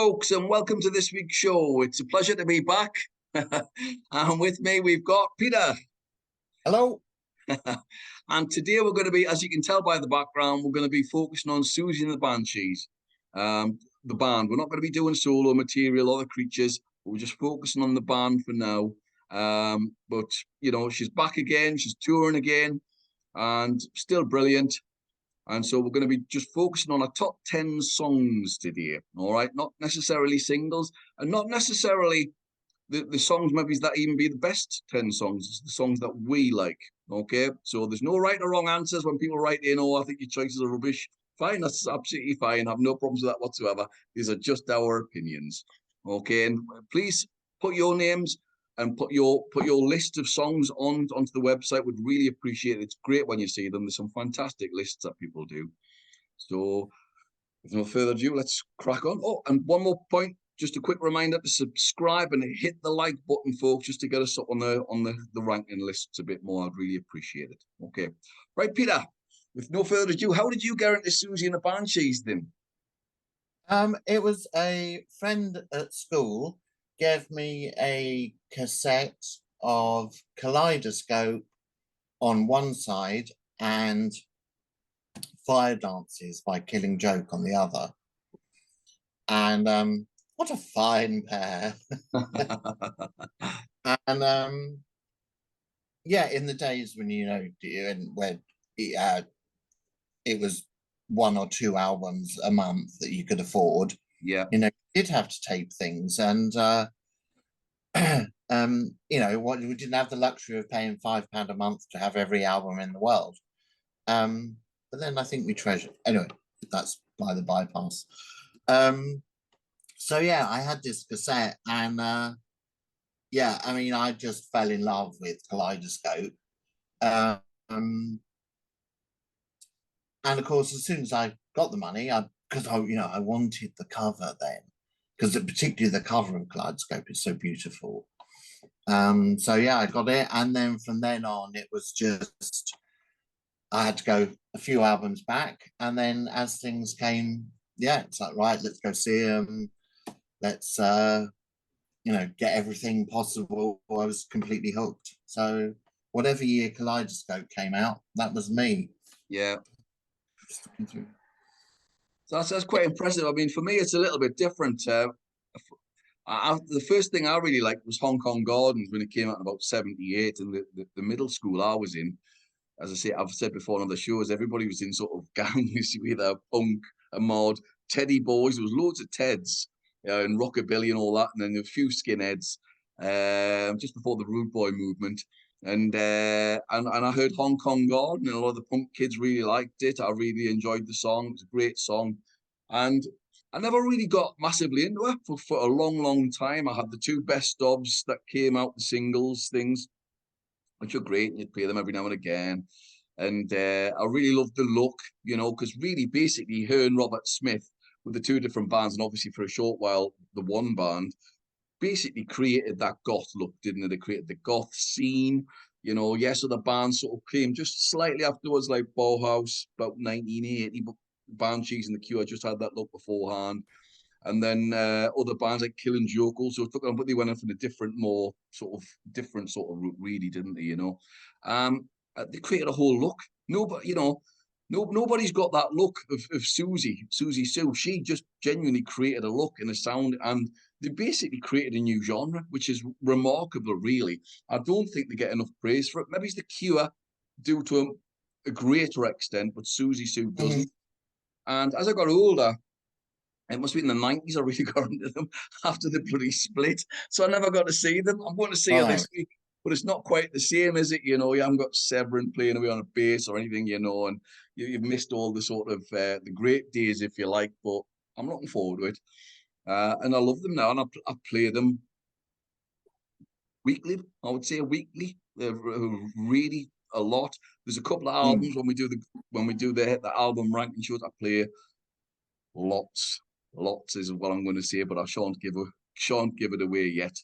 folks, and welcome to this week's show. It's a pleasure to be back. And with me, we've got Peter. Hello. And today we're going to be, as you can tell by the background, we're going to be focusing on Siouxsie and the Banshees, the band. We're not going to be doing solo material or the creatures, but we're just focusing on the band for now. But, you know, she's back again, she's touring again, and still brilliant. And so we're going to be just focusing on our top 10 songs today, all right? Not necessarily singles, and not necessarily the songs maybe that even be the best 10 songs. It's the songs that we like, okay? So there's no right or wrong answers when people write in, oh, I think your choices are rubbish. Fine, that's absolutely fine. I have no problems with that whatsoever. These are just our opinions, okay? And please put your names and put your list of songs onto the website. Would really appreciate it. It's great when you see them. There's some fantastic lists that people do. So with no further ado, let's crack on. Oh, and one more point, just a quick reminder to subscribe and hit the like button, folks, just to get us up on the ranking lists a bit more. I'd really appreciate it. Okay. Right, Peter, with no further ado, how did you get into Siouxsie and the Banshees then? It was a friend at school gave me a cassette of Kaleidoscope on one side and Fire Dances by Killing Joke on the other. And what a fine pair. And yeah, in the days when, you know, when it was 1 or 2 albums a month that you could afford. Yeah. You know, you did have to tape things, and you know, we didn't have the luxury of paying £5 a month to have every album in the world. But then I think we treasured. Anyway, that's by the bypass. So yeah, I had this cassette, and yeah, I mean, I just fell in love with Kaleidoscope. And of course, as soon as I got the money, because I wanted the cover then, because particularly the cover of Kaleidoscope is so beautiful. So yeah, I got it, and then from then on, it was just I had to go a few albums back, and then as things came, yeah, it's like, right, let's go see them. Let's get everything possible. I was completely hooked. So whatever year Kaleidoscope came out, that was me. Yeah. So that's quite impressive. I mean, for me, it's a little bit different. The first thing I really liked was Hong Kong Gardens when it came out in about 78, and the middle school I was in, as I say, I've said before on other shows, everybody was in sort of gangs, either punk, a mod, Teddy boys. There was loads of Teds, and rockabilly and all that, and then a few skinheads, just before the Rude Boy movement. And I heard Hong Kong Garden, and a lot of the punk kids really liked it. I really enjoyed the song. It was a great song. And I never really got massively into it for a long, long time. I had the 2 best ofs that came out, the singles things, which are great, and you'd play them every now and again. And I really loved the look, you know, because really, basically, her and Robert Smith, with the 2 different bands, and obviously for a short while, the one band, basically created that goth look, didn't it? They created the goth scene, you know. Yes, other bands sort of came just slightly afterwards, like Bauhaus, about 1980, but Banshees and the Cure just had that look beforehand. And then other bands like Killing Joke also took on, but they went off in a different sort of route, really, didn't they? You know, they created a whole look. Nobody, you know, nobody's got that look of Siouxsie Sue. She just genuinely created a look and a sound, and they basically created a new genre, which is remarkable, really. I don't think they get enough praise for it. Maybe it's the Cure do to a greater extent, but Siouxsie Sue doesn't. And as I got older, it must be in the 90s, I really got into them after the bloody split. So I never got to see them. I'm going to see her this week, but it's not quite the same, is it? You know, you haven't got Severin playing away on a bass or anything, you know, and you've missed all the sort of the great days, if you like, but I'm looking forward to it. And I love them now, and I play them weekly. I would say weekly. They're really a lot. There's a couple of albums when we do the album ranking shows. I play lots is what I'm going to say, but I shan't give it away yet.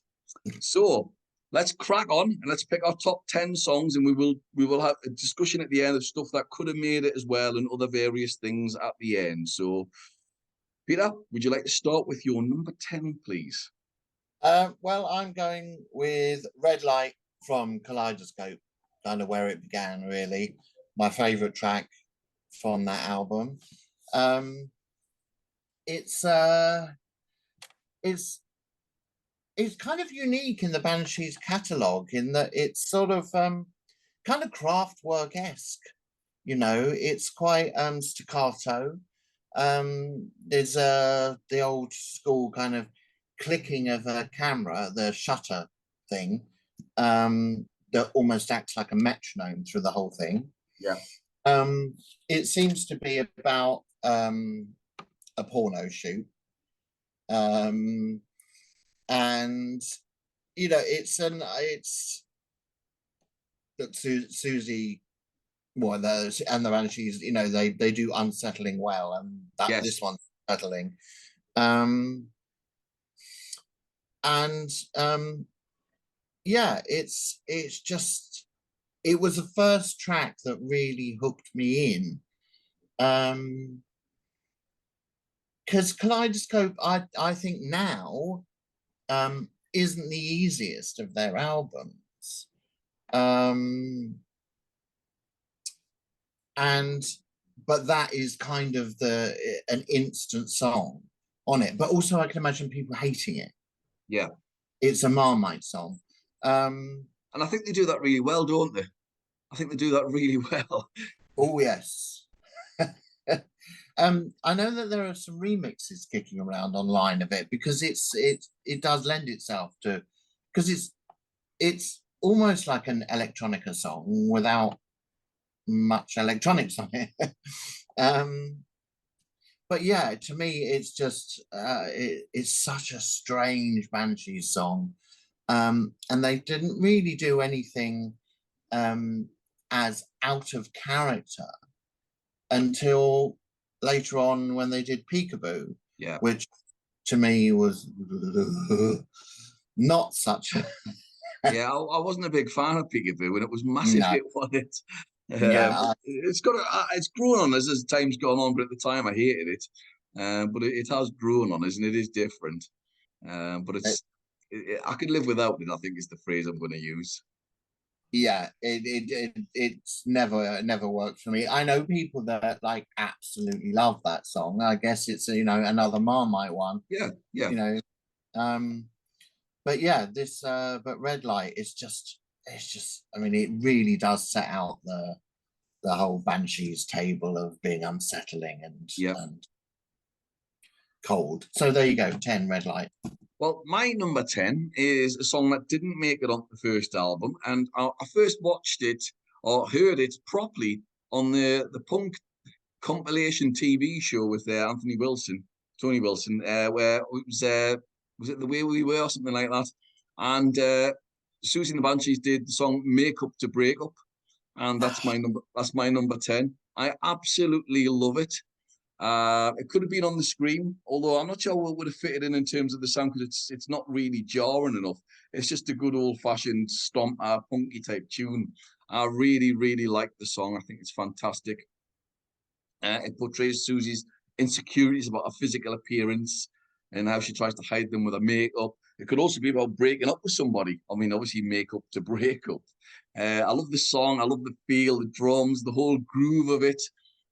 So let's crack on and let's pick our top 10 songs, and we will have a discussion at the end of stuff that could have made it as well, and other various things at the end. So Peter, would you like to start with your number 10, please? Well, I'm going with Red Light from Kaleidoscope, kind of where it began, really. My favorite track from that album. Um, it's uh, it's it's kind of unique in the Banshees catalogue in that it's sort of kind of Kraftwerk-esque. You know, it's quite staccato. There's the old school kind of clicking of a camera, the shutter thing, that almost acts like a metronome through the whole thing. Yeah. It seems to be about a porno shoot. And you know, it's that Siouxsie, well, those and the Banshees, you know, they do unsettling well, and that Yes. this one's settling. Um, and yeah, it's just it was the first track that really hooked me in. Because Kaleidoscope, I think now isn't the easiest of their albums. And but that is kind of an instant song on it. But also I can imagine people hating it. Yeah. It's a Marmite song. And I think they do that really well, don't they? I think they do that really well. Oh yes. I know that there are some remixes kicking around online of it because it does lend itself to, because it's almost like an electronica song without much electronics on it. But yeah, to me, it's just it's such a strange Banshees song, and they didn't really do anything as out of character until later on when they did Peekaboo, Yeah. which to me was not such a Yeah, I wasn't a big fan of Peekaboo, and it was massive no. hit on it. Yeah, It's got it's grown on us as time's gone on, but at the time I hated it. But it has grown on us, and it is different. But I could live without it, I think is the phrase I'm going to use. yeah, it's never worked for me. I know people that like absolutely love that song. I guess it's, you know, another Marmite one, Yeah, yeah. you know. But yeah, this but Red Light is just, it's just, I mean, it really does set out the whole Banshees table of being unsettling Yeah. and cold. So there you go, 10 Red Light. Well, my number 10 is a song that didn't make it on the first album, and I first watched it or heard it properly on the punk compilation TV show with Tony Wilson, where it was it The Way We Were or something like that, and Siouxsie and the Banshees did the song "Make Up to Break Up," and that's my number. That's my number 10. I absolutely love it. It could have been on the screen, although I'm not sure what would have fitted in terms of the sound because it's not really jarring enough. It's just a good old fashioned stomp, punky type tune. I really, really like the song. I think it's fantastic. It portrays Susie's insecurities about her physical appearance and how she tries to hide them with her makeup. It could also be about breaking up with somebody. I mean, obviously, make up to break up. I love the song. I love the feel, the drums, the whole groove of it.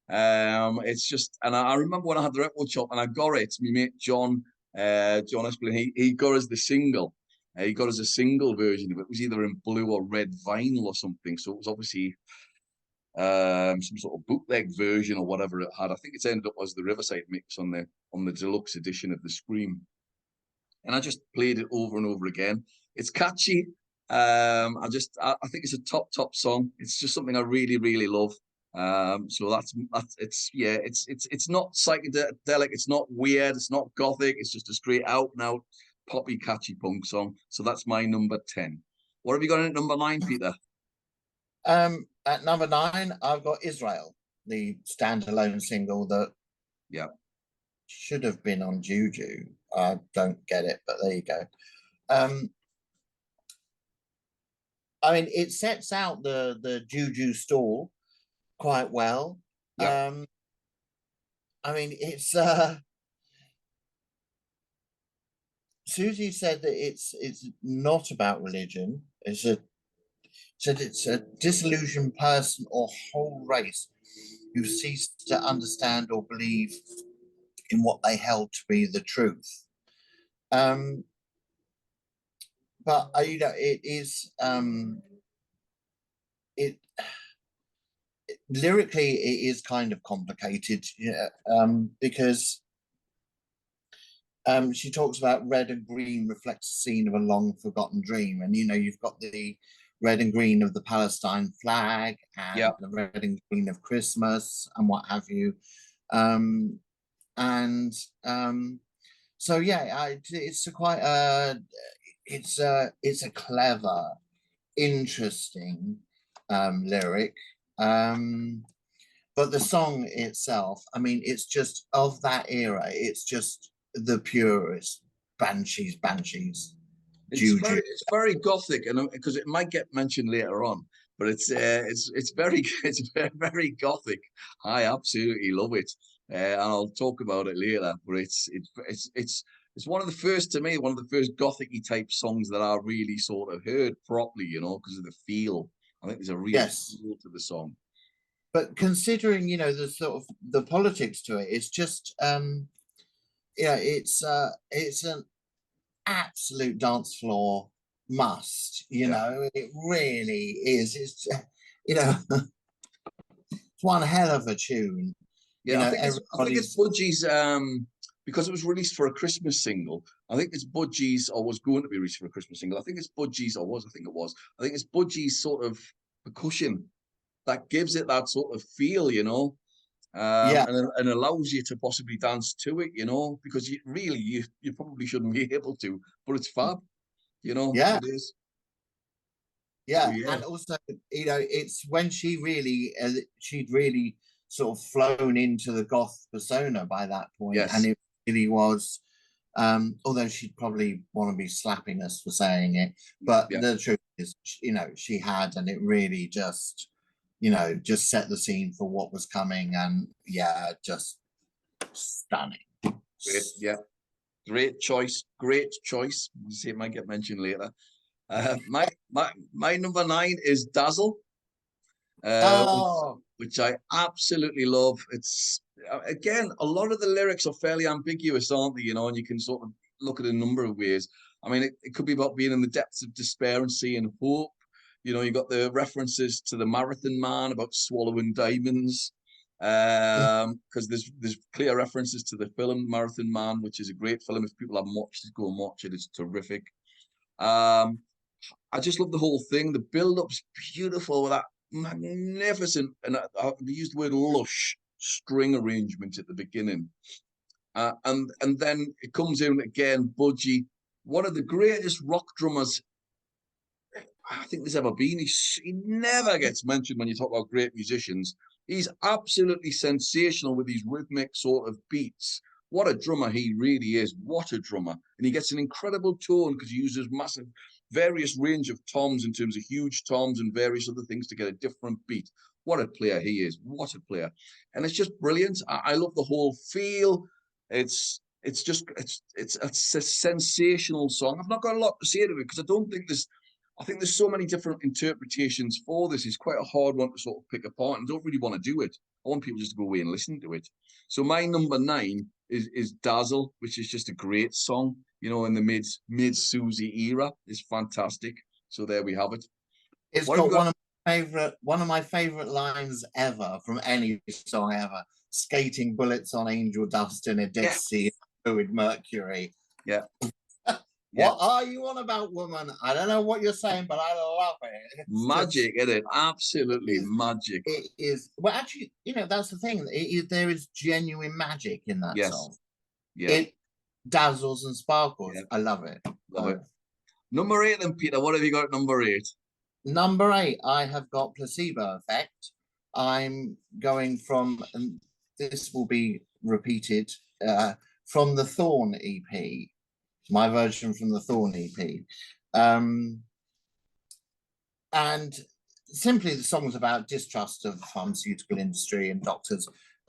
It's just, and I remember when I had the record shop and I got it. My mate John Esplin, he got us the single. He got us a single version of it. It was either in blue or red vinyl or something. So it was obviously some sort of bootleg version or whatever it had. I think it's ended up as the Riverside mix on the deluxe edition of the Scream. And I just played it over and over again. It's catchy. I think it's a top song. It's just something I really, really love. So that's it's not psychedelic, it's not weird, it's not gothic, it's just a straight out and out poppy catchy punk song. So that's my number 10. What have you got in at number 9, Peter? At number 9, I've got Israel, the standalone single that Yeah. should have been on Juju. I don't get it, but there you go. I mean, it sets out the Juju stall quite well. Yeah. I mean, Siouxsie said that it's not about religion. Said it's a disillusioned person or whole race who ceased to understand or believe in what they held to be the truth. Um, but you know, it is it lyrically it is kind of complicated, yeah, because she talks about red and green reflects the scene of a long forgotten dream, and you know you've got the red and green of the Palestine flag Yeah, and the red and green of Christmas and what have you, um, and so yeah, it's a quite it's a clever, interesting lyric. Um, but the song itself, I mean, it's just of that era. It's just the purest Banshees, Banshees, Juju. it's very gothic, and because it might get mentioned later on, but it's very it's very, very gothic. I absolutely love it, and I'll talk about it later. But it's one of the first to me, one of the first gothicy type songs that I really sort of heard properly, you know, because of the feel. I think there's a real Yes, feel to the song. but considering you know the sort of the politics to it, it's just yeah, it's an absolute dance floor must. You Yeah. know, it really is. It's you know, it's one hell of a tune. You Yeah, know, I think it's everybody's Budgie's because it was released for a Christmas single. I think it's Budgie's or was going to be released for a Christmas single. I think it's Budgie's or was, I think it was. I think it's Budgie's sort of percussion that gives it that sort of feel, you know. yeah, And allows you to possibly dance to it, you know, because you probably shouldn't be able to, but it's fab, you know, yeah. it is. So Yeah, yeah, and also, you know, it's when she'd really sort of flown into the goth persona by that point, and yes, it really was. Although she'd probably want to be slapping us for saying it, but yeah. the truth is, you know, she had, and it really just, you know, just set the scene for what was coming, and yeah, just stunning. Great, yeah, great choice, great choice. See, it might get mentioned later. My number nine is Dazzle, uh, which, Oh, which I absolutely love. It's again, a lot of the lyrics are fairly ambiguous, aren't they? You know, and you can sort of look at a number of ways. I mean, it could be about being in the depths of despair and seeing hope. You know, you got the references to the Marathon Man about swallowing diamonds. Because there's clear references to the film Marathon Man, which is a great film. If people haven't watched it, go and watch it. It's terrific. Um, I just love the whole thing. The build-up's beautiful with that magnificent, and I used the word lush string arrangement at the beginning. And then it comes in again, Budgie, one of the greatest rock drummers I think there's ever been. He never gets mentioned when you talk about great musicians. He's absolutely sensational with these rhythmic sort of beats. What a drummer he really is. What a drummer. And he gets an incredible tone because he uses massive, various range of toms in terms of huge toms and various other things to get a different beat. What a player he is. What a player. And it's just brilliant. I love the whole feel. It's just it's a sensational song. I've not got a lot to say to it because I think there's so many different interpretations for this. It's quite a hard one to sort of pick apart, and I don't really want to do it. I want people just to go away and listen to it. So my number nine is Dazzle, which is just a great song. You know, in the mid Siouxsie era, is fantastic. So there we have it. it's What have you got got? one of my favorite lines ever from any song ever. Skating bullets on angel dust in a dead Yeah, sea with Mercury. yeah, yeah. What are you on about, woman? I don't know what you're saying, but I love it. It's just Magic, isn't it? Absolutely magic. it is well actually, you know, that's the thing. There is genuine magic in that Yes, song. yeah, It dazzles and sparkles. yeah. I love it. Love it. Number eight, then, Peter. What have you got at number eight? Number eight, I have got Placebo Effect. I'm going from, and this will be repeated, from the Thorn EP, my version from the Thorn EP. And simply the song's about distrust of the pharmaceutical industry and doctors.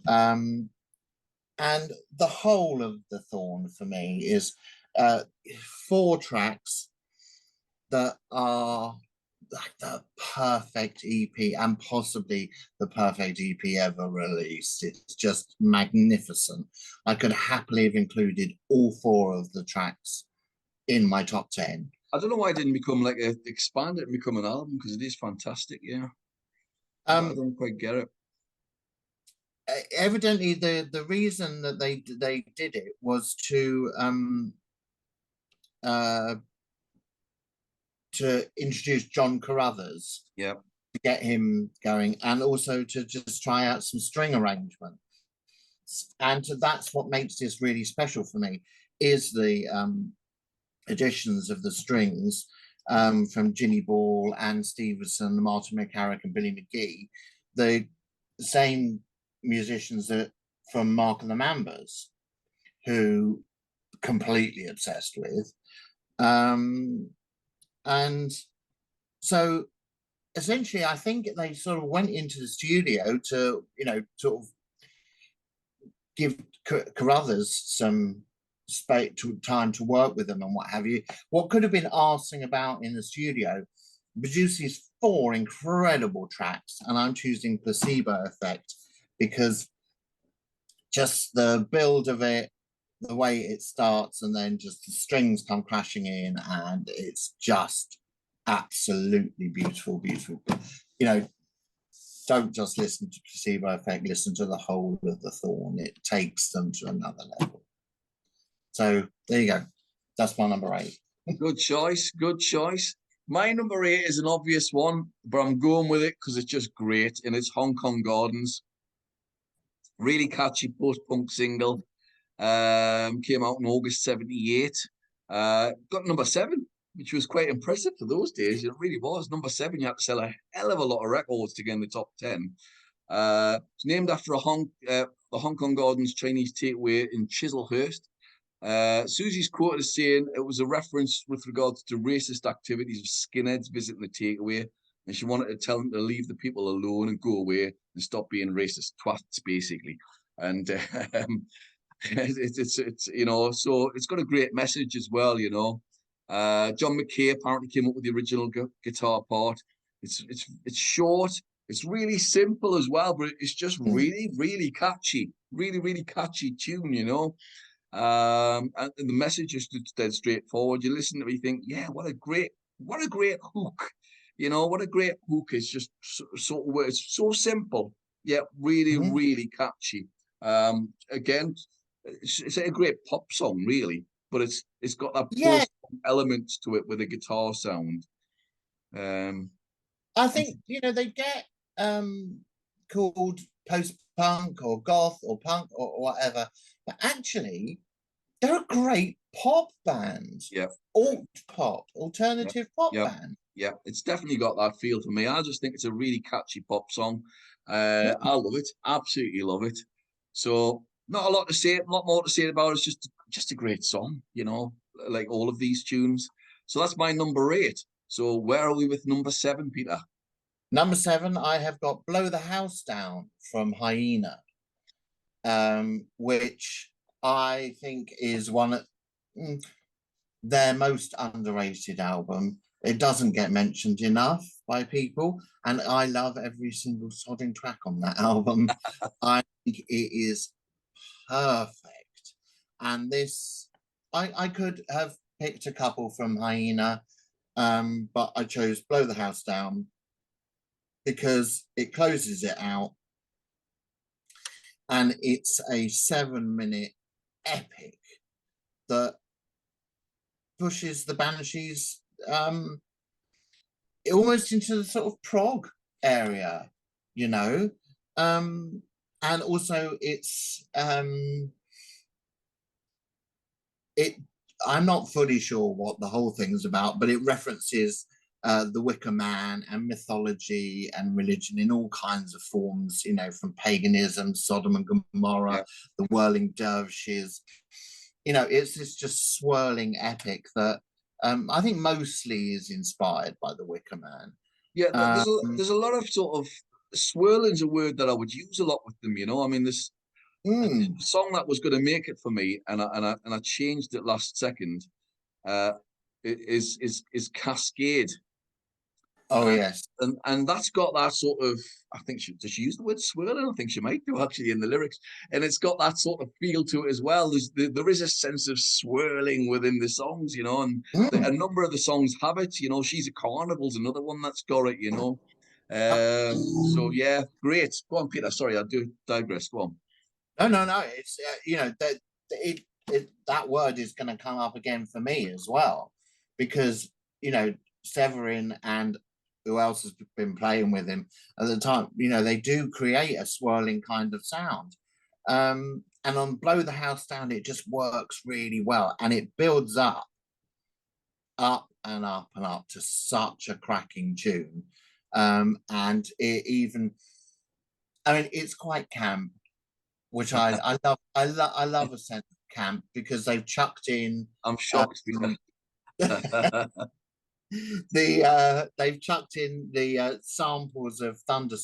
And the whole of the Thorn for me is uh, 4 tracks that are like the perfect EP and possibly the perfect EP ever released. It's just magnificent. I could happily have included all 4 of the tracks in my top 10. I don't know why it didn't become like expand it and become an album, because it is fantastic. Yeah, I Um, don't quite get it. Evidently, the reason that they did it was uh, to introduce John Carruthers, Yeah, to get him going, and also to just try out some string arrangement. And that's what makes this really special for me, is the additions of the strings from Ginny Ball, Anne Stevenson, Martin McCarrick, and Billy McGee, the same musicians that from Mark and the Mambas, who completely obsessed with. And so essentially, I think they sort of went into the studio to, sort of give Carruthers some space to time to work with them and what have you. What could have been arsing about in the studio produces 4 incredible tracks, and I'm choosing Placebo Effect because just the build of it, the way it starts, and then just the strings come crashing in, and it's just absolutely beautiful, beautiful. Don't just listen to Placebo Effect, listen to the whole of The Thorn. It takes them to another level. So there you go. That's my number 8. good choice. Good choice. My number 8 is an obvious one, but I'm going with it because it's just great, and it's Hong Kong Gardens. Really catchy post-punk single. Came out in August 78. Got number 7, which was quite impressive for those days. It really was. Number 7, you had to sell a hell of a lot of records to get in the top 10. It's named after the Hong Kong Gardens Chinese takeaway in Chislehurst. Siouxsie's quoted as saying it was a reference with regards to racist activities of skinheads visiting the takeaway, and she wanted to tell them to leave the people alone and go away and stop being racist twats, basically. And it's so it's got a great message as well. John McKay apparently came up with the original guitar part. It's short. It's really simple as well, but it's just really, really catchy. Really, really catchy tune. And the message is dead straightforward. You listen to it, you think, yeah, what a great hook. What a great hook. It's just it's so simple, yet really, really catchy. Again, it's a great pop song, really, but it's got that post element to it with a guitar sound. I think they get called post-punk or goth or punk or whatever, but actually they're a great pop band. Yeah. Alternative pop band. Yeah, it's definitely got that feel for me. I just think it's a really catchy pop song. I love it. Absolutely love it. So not a lot to say, not more to say about it. It's just a great song, like all of these tunes. So that's my number 8. So where are we with number 7, Peter? Number 7, I have got Blow the House Down from Hyena, which I think is one of their most underrated album. It doesn't get mentioned enough by people, and I love every single sodding track on that album. I think it is perfect. And this, I could have picked a couple from Hyena, but I chose Blow the House Down because it closes it out, and it's a 7-minute epic that pushes the Banshees almost into the sort of prog area, and also it's I'm not fully sure what the whole thing is about, but it references the Wicker Man and mythology and religion in all kinds of forms, from paganism, Sodom and Gomorrah, the whirling dervishes. It's this just swirling epic that I think mostly is inspired by the Wicker Man. Yeah, there's a lot of sort of swirling's a word that I would use a lot with them. I mean, Mm. A song that was going to make it for me, and I changed it last second. Is Cascade. Oh yes. And that's got that sort of, I think does she use the word swirling? I think she might do actually in the lyrics. And it's got that sort of feel to it as well. There is a sense of swirling within the songs, you know, and a number of the songs have it, you know. She's a Carnival's another one that's got it, you know. So yeah, great. Go on, Peter. Sorry, I do digress. Go on. No. It's you know, that word is going to come up again for me as well, because you know, Severin and who else has been playing with him at the time, you know, they do create a swirling kind of sound. And on Blow the House Down, it just works really well, and it builds up and up and up to such a cracking tune. And it even, I mean, it's quite camp, which I love. I love a sense of camp, because they've chucked in. I'm shocked. They've chucked in the samples of thunder,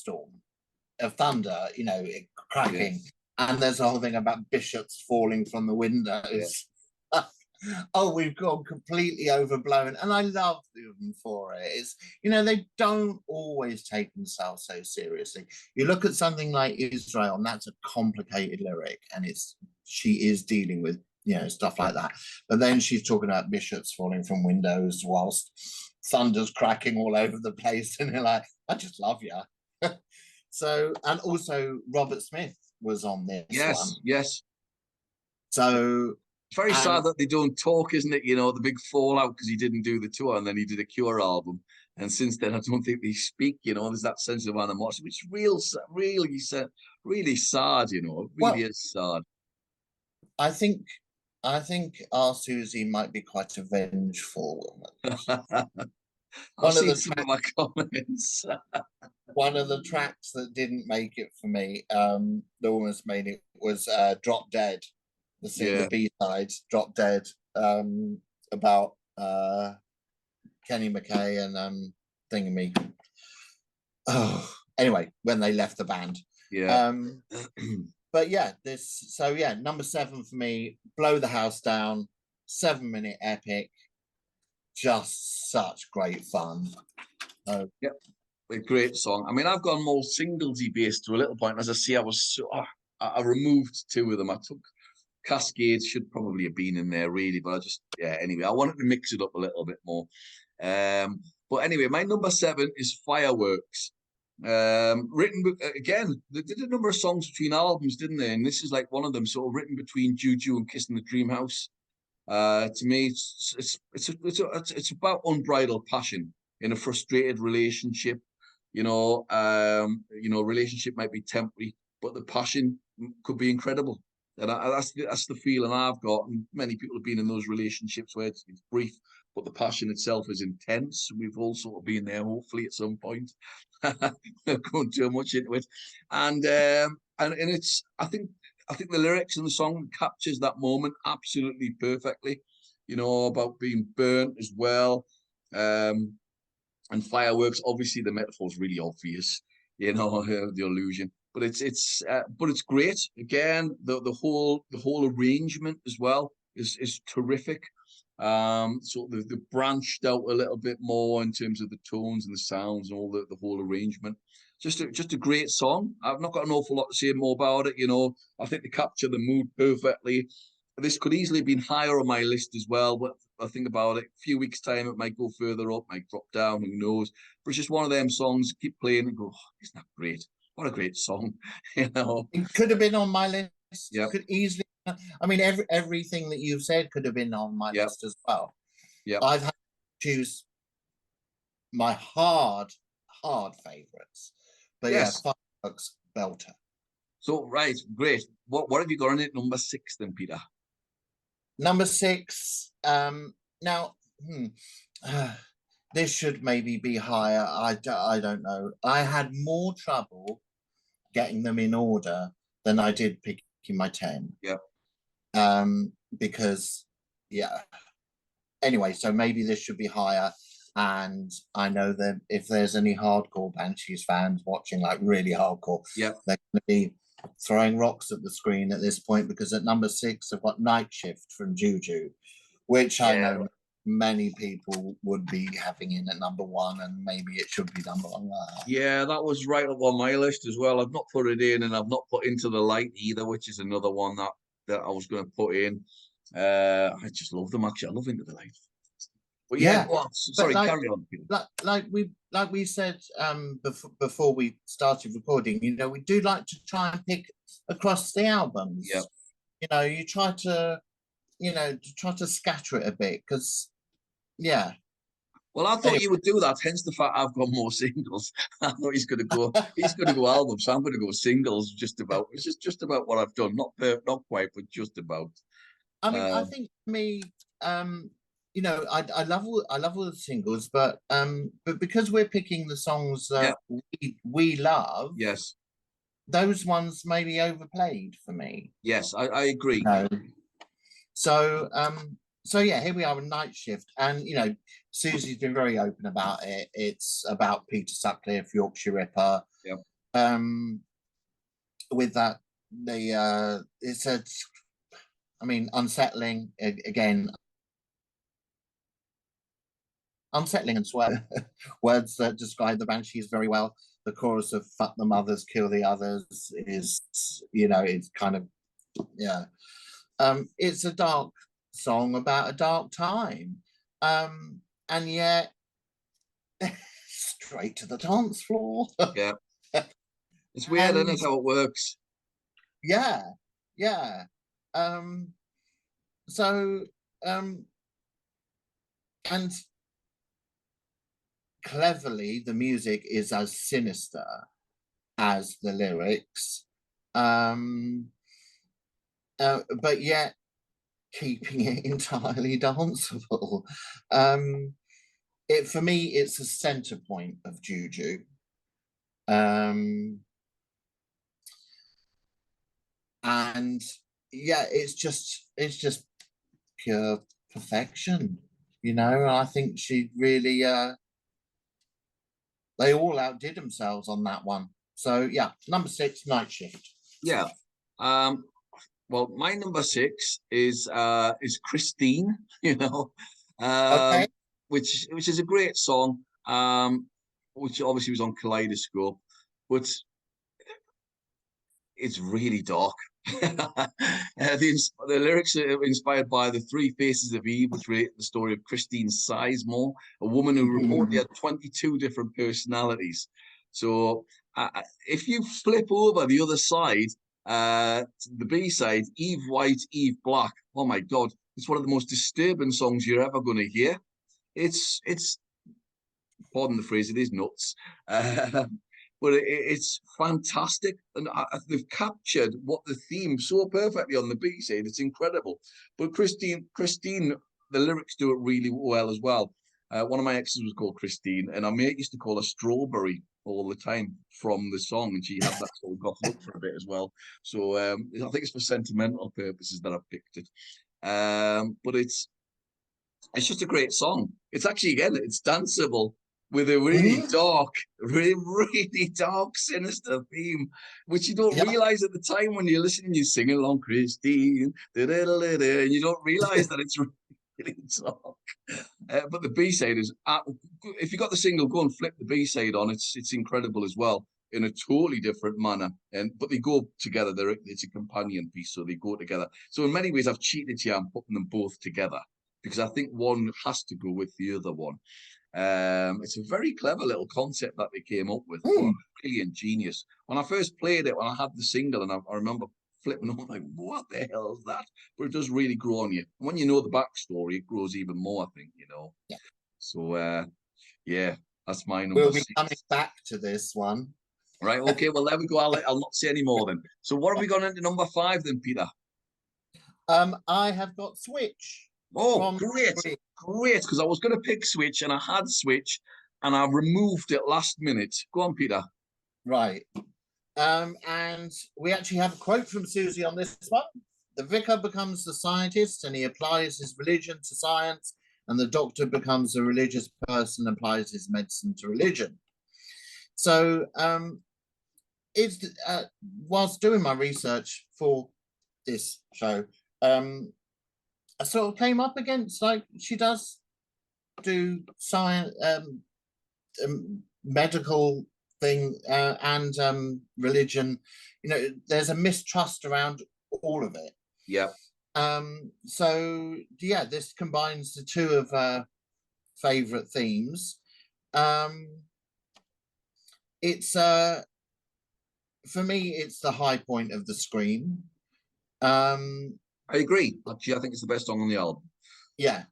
you know, cracking, and there's a whole thing about bishops falling from the windows. Oh, we've gone completely overblown, and I love them for it. It's, you know, they don't always take themselves so seriously. You look at something like Israel, and that's a complicated lyric, and she is dealing with, you know, stuff like that. But then she's talking about bishops falling from windows whilst thunder's cracking all over the place, and you're like, I just love you. So, and also Robert Smith was on this one. Yes. So it's very sad that they don't talk, isn't it? You know, the big fallout because he didn't do the tour and then he did a Cure album. And since then, I don't think they speak, you know, there's that sense of animosity, which is really sad, you know, it really is sad. I think our Siouxsie might be quite a vengeful woman. I've seen some of my comments. One of the tracks that didn't make it for me, that almost made it, was Drop Dead. The B-side, Drop Dead, about Kenny McKay and Thingamy. Oh, anyway, when they left the band. Yeah. But yeah, number 7 for me, Blow the House Down, 7-minute epic, just such great fun. Yep, a great song. I mean, I've gone more singlesy based to a little point. As I say, I removed 2 of them. I took Cascade, should probably have been in there really, but anyway, I wanted to mix it up a little bit more. But anyway, my number 7 is Fireworks. Written again, they did a number of songs between albums, didn't they? And this is like one of them, sort of written between Juju and Kissing the Dream House. To me, it's about unbridled passion in a frustrated relationship. You know, relationship might be temporary, but the passion could be incredible. And that's the feeling I've got. And many people have been in those relationships where it's brief, but the passion itself is intense. We've all sort of been there, hopefully, at some point. Going too much into it, and it's. I think the lyrics in the song captures that moment absolutely perfectly. You know, about being burnt as well, and fireworks. Obviously, the metaphor's really obvious. You know, the illusion. But it's great. Again, the whole arrangement as well is terrific. So they've branched out a little bit more in terms of the tones and the sounds and all the whole arrangement. Just a great song. I've not got an awful lot to say more about it. You know, I think they capture the mood perfectly. This could easily have been higher on my list as well, but I think about it. A few weeks' time, it might go further up, might drop down. Who knows? But it's just one of them songs. Keep playing and go. Oh, isn't that great? What a great song, you know. It could have been on my list. Yeah. Could easily. I mean, everything that you've said could have been on my list as well. Yeah. I've had to choose my hard favorites, but Fireworks, belter. So right, great. What have you got on it? Number 6 then, Peter? Number 6. Now, this should maybe be higher. I don't know. I had more trouble getting them in order than I did picking my 10. Yeah. Because anyway, so maybe this should be higher. And I know that if there's any hardcore Banshees fans watching, like really hardcore, they're going to be throwing rocks at the screen at this point, because at number 6 I've got Night Shift from Juju, which I Yeah. know many people would be having in at number 1, and maybe it should be number 1. Yeah, that was right up on my list as well. I've not put it in, and I've not put Into the Light either, which is another one that I was going to put in. I just love them, actually. I love Into the Light. But yeah, Yeah, go on. but Sorry, carry on, Peter. like we said before we started recording, we do like to try and pick across the albums. Yeah. You try to scatter it a bit, because yeah. Well, I thought you would do that, hence the fact I've got more singles. I thought he's going to go albums, so I'm going to go singles. It's just about what I've done, not quite, but just about. I think for me, I love all the singles, but because we're picking the songs that we love, yes, those ones may be overplayed for me. Yes, I agree. So yeah, here we are in Night Shift, and Siouxsie's been very open about it. It's about Peter Sutcliffe, Yorkshire Ripper. Yep. With that, it's unsettling again. Unsettling and swear words that describe the Banshees very well. The chorus of "fuck the mothers, kill the others" is, it's kind of, yeah. It's a dark song about a dark time, and yet straight to the dance floor. Yeah, it's weird, isn't it, how it works? Yeah. So, and cleverly, the music is as sinister as the lyrics, but yet keeping it entirely danceable. For me, it's a center point of Juju. And yeah, it's just pure perfection. I think she really they all outdid themselves on that one. So yeah, number 6, Night Shift. Yeah. Well, my number 6 is Christine, Okay. which is a great song, which obviously was on Kaleidoscope, but it's really dark. The lyrics are inspired by The Three Faces of Eve, which relate the story of Christine Sizemore, a woman who reportedly had 22 different personalities. So if you flip over the other side, the B side, Eve White, Eve Black, oh my God, it's one of the most disturbing songs you're ever going to hear. It's pardon the phrase, it is nuts. But it's fantastic, and they've captured what the theme so perfectly on the B side. It's incredible. But Christine, the lyrics do it really well as well. One of my exes was called Christine, and our mate used to call her Strawberry all the time from the song, and she had that sort of goth look for a bit as well. So I think it's for sentimental purposes that I've picked it. But it's just a great song. It's actually, again, it's danceable, with a really dark, really dark, sinister theme, which you don't realize at the time when you're listening. You're singing along, Christine, and you don't realize that it's really dark. But the B-side is, if you got the single, go and flip the B-side on. It's incredible as well, in a totally different manner. But they go together. It's a companion piece, so they go together. So in many ways, I've cheated here. I'm putting them both together, because I think one has to go with the other one. It's a very clever little concept that they came up with. Really ingenious. When I first played it, when I had the single, and I remember flipping on, like, what the hell is that? But it does really grow on you. And when you know the backstory, it grows even more, I think, Yeah. So, yeah, that's my number We'll be 6. coming back to this one. Right, okay, well, there we go. I'll not say any more then. So what have we gone into number 5 then, Peter? I have got Switch. Oh, great, because I was going to pick Switch, and I had Switch, and I removed it last minute. Go on, Peter. Right. And we actually have a quote from Siouxsie on this one. The vicar becomes the scientist, and he applies his religion to science, and the doctor becomes a religious person and applies his medicine to religion. So it's whilst doing my research for this show, I sort of came up against, like, she does do science, medical thing, and religion. You know, there's a mistrust around all of it. Yeah, So yeah, this combines the two of her favorite themes. Um, it's for me, it's the high point of the Scream. Um, I agree. Actually, I think it's the best song on the album. yeah.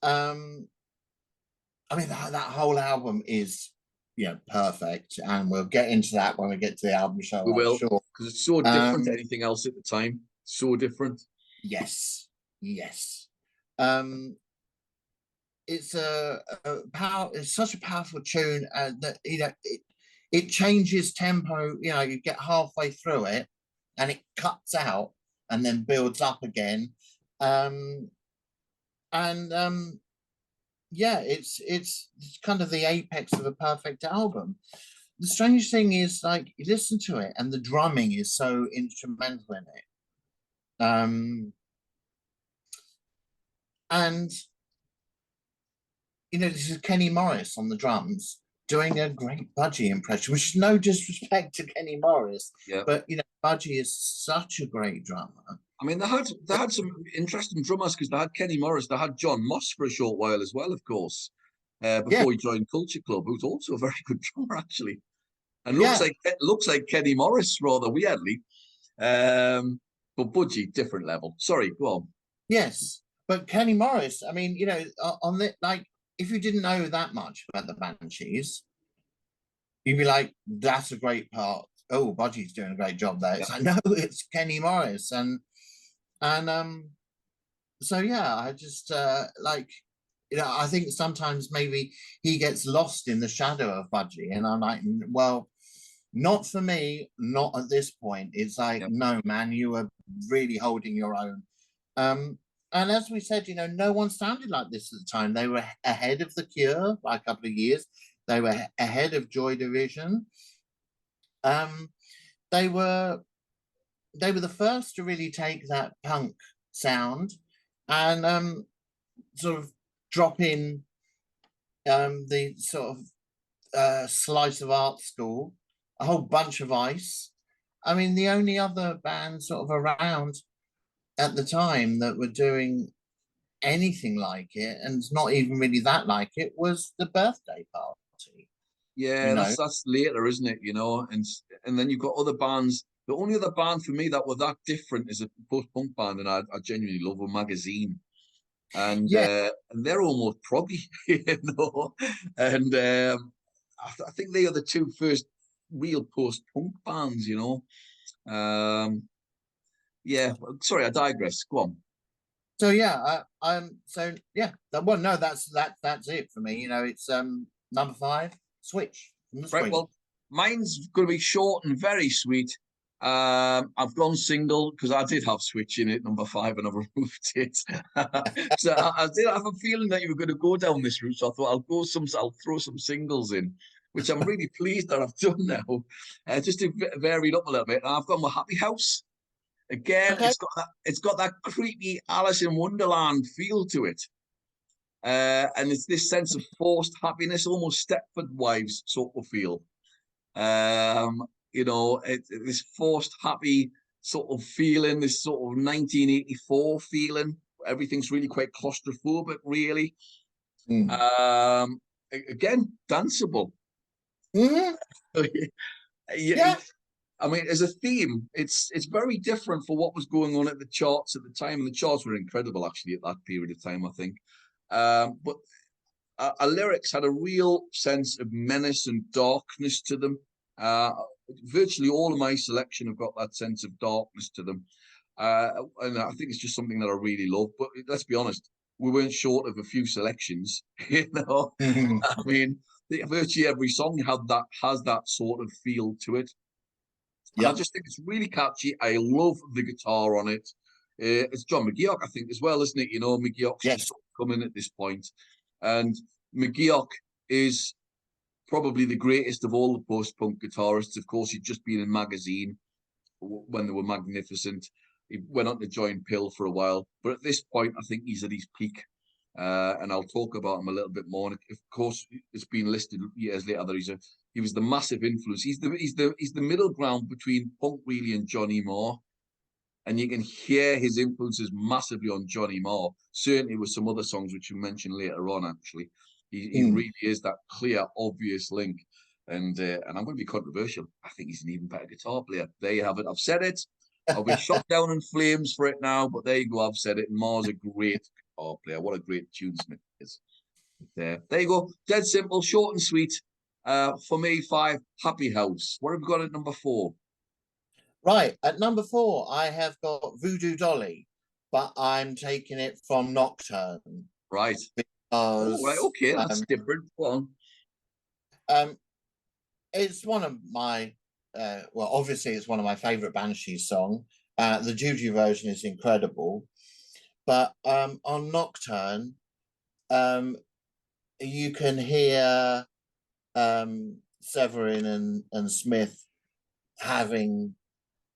I mean, that whole album is, you know, perfect, and we'll get into that when we get to the album show, We I'm will, sure. because it's so different to anything else at the time. So different. Yes, yes. Um, it's a power. It's such a powerful tune that, you know, it changes tempo. You know, you get halfway through it, and it cuts out, and then builds up again. Um, and Yeah, it's kind of the apex of a perfect album. The strange thing is, like, you listen to it, and the drumming is so instrumental in it. And you know, this is Kenny Morris on the drums doing a great Budgie impression, which is no disrespect to Kenny Morris, Yeah. but you know, Budgie is such a great drummer. I mean, they had some interesting drummers, because they had Kenny Morris, they had John Moss for a short while as well, of course, Yeah, before he joined Culture Club, who's also a very good drummer, actually, and yeah, looks like Kenny Morris rather weirdly. But Budgie, different level. Sorry, go on. yes. But Kenny Morris, I mean, you know, on the, like, if you didn't know that much about the Banshees, you'd be like, that's a great part. Oh, Budgie's doing a great job there. Yeah, It's like, no, it's Kenny Morris. And so yeah, I just like, you know, I think sometimes maybe he gets lost in the shadow of Budgie, and I'm like, well, not for me, not at this point. It's like, yeah, no, man, you were really holding your own. Um, and as we said, you know, no one sounded like this at the time. They were ahead of The Cure by a couple of years. They were ahead of Joy Division. Um, they were the first to really take that punk sound and sort of drop in the sort of slice of art school, a whole bunch of ice. I mean, the only other band sort of around at the time that were doing anything like it, and it's not even really that like it, was the Birthday Party. You yeah. know, That's later, isn't it? You know, and then you've got other bands. The only other band for me that were that different is a post-punk band, and I genuinely love a Magazine, yeah, and they're almost proggy, you know, and I think they are the two first real post-punk bands, you know. Yeah, sorry, I digress. Go on. so yeah, so yeah, well, no, that's it for me. You know, it's number 5, Switch from the Right, Scream. well, mine's going to be short and very sweet. I've gone single because I did have Switch in it, number 5, and I've removed it. So I did have a feeling that you were going to go down this route. So I thought I'll throw some singles in, which I'm really pleased that I've done now, just to vary it up a little bit. And I've got my Happy House. Again, Okay. it's got that creepy Alice in Wonderland feel to it. And it's this sense of forced happiness, almost Stepford Wives sort of feel. You know, this forced happy sort of feeling, this sort of 1984 feeling. Everything's really quite claustrophobic, really. Mm. Um, Again, danceable. Hmm. Yeah, Yeah. I mean, as a theme, it's very different for what was going on at the charts at the time, and the charts were incredible actually at that period of time, I think. But our lyrics had a real sense of menace and darkness to them. Uh, Virtually all of my selection have got that sense of darkness to them. And I think it's just something that I really love. But let's be honest, we weren't short of a few selections. You know, Mhm. I mean, virtually every song has that sort of feel to it, and I Yep. just think it's really catchy. I love the guitar on it. It's John McGeoch, I think, as well, isn't it? You know, McGeoch's just Yes. sort of coming at this point, and McGeoch is probably the greatest of all the post-punk guitarists. Of course, he'd just been in Magazine when they were magnificent. He went on to join Pill for a while, but at this point, I think he's at his peak. And I'll talk about him a little bit more. And of course, it's been listed years later that he was the massive influence. He's the middle ground between punk really and Johnny Marr, and you can hear his influences massively on Johnny Marr. Certainly with some other songs which you mentioned later on. Actually, he really is that clear, obvious link. And I'm going to be controversial. I think he's an even better guitar player. There you have it. I've said it. I'll be shot down in flames for it now, but there you go. I've said it. And Marr's a great guitar player. What a great tunesmith he is. There you go. Dead simple, short and sweet. For me, 5, Happy House. What have we got at number 4? Right, at number 4, I have got Voodoo Dolly, but I'm taking it from Nocturne. Right. Because, right, okay, that's different. Go on. It's one of my, well, obviously it's one of my favourite Banshees songs. The Juju version is incredible. But on Nocturne, you can hear Severin and Smith having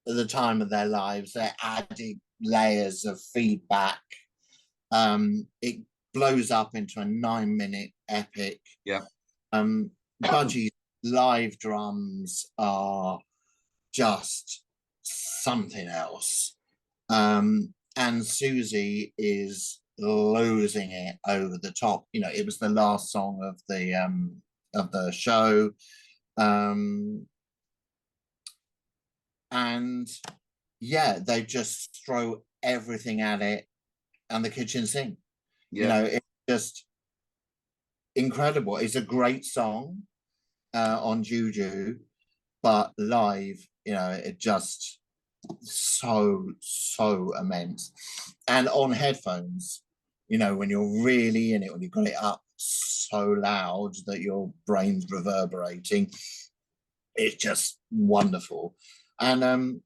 the time of their lives. They're adding layers of feedback. It blows up into a 9-minute epic. Yeah. Budgie's live drums are just something else. And Siouxsie is losing it over the top. You know, it was the last song of the show. And yeah, they just throw everything at it and the kitchen sink. Yeah. You know, it's just incredible. It's a great song on Juju, but live, you know, it just so immense. And on headphones, you know, when you're really in it, when you've got it up so loud that your brain's reverberating, it's just wonderful. And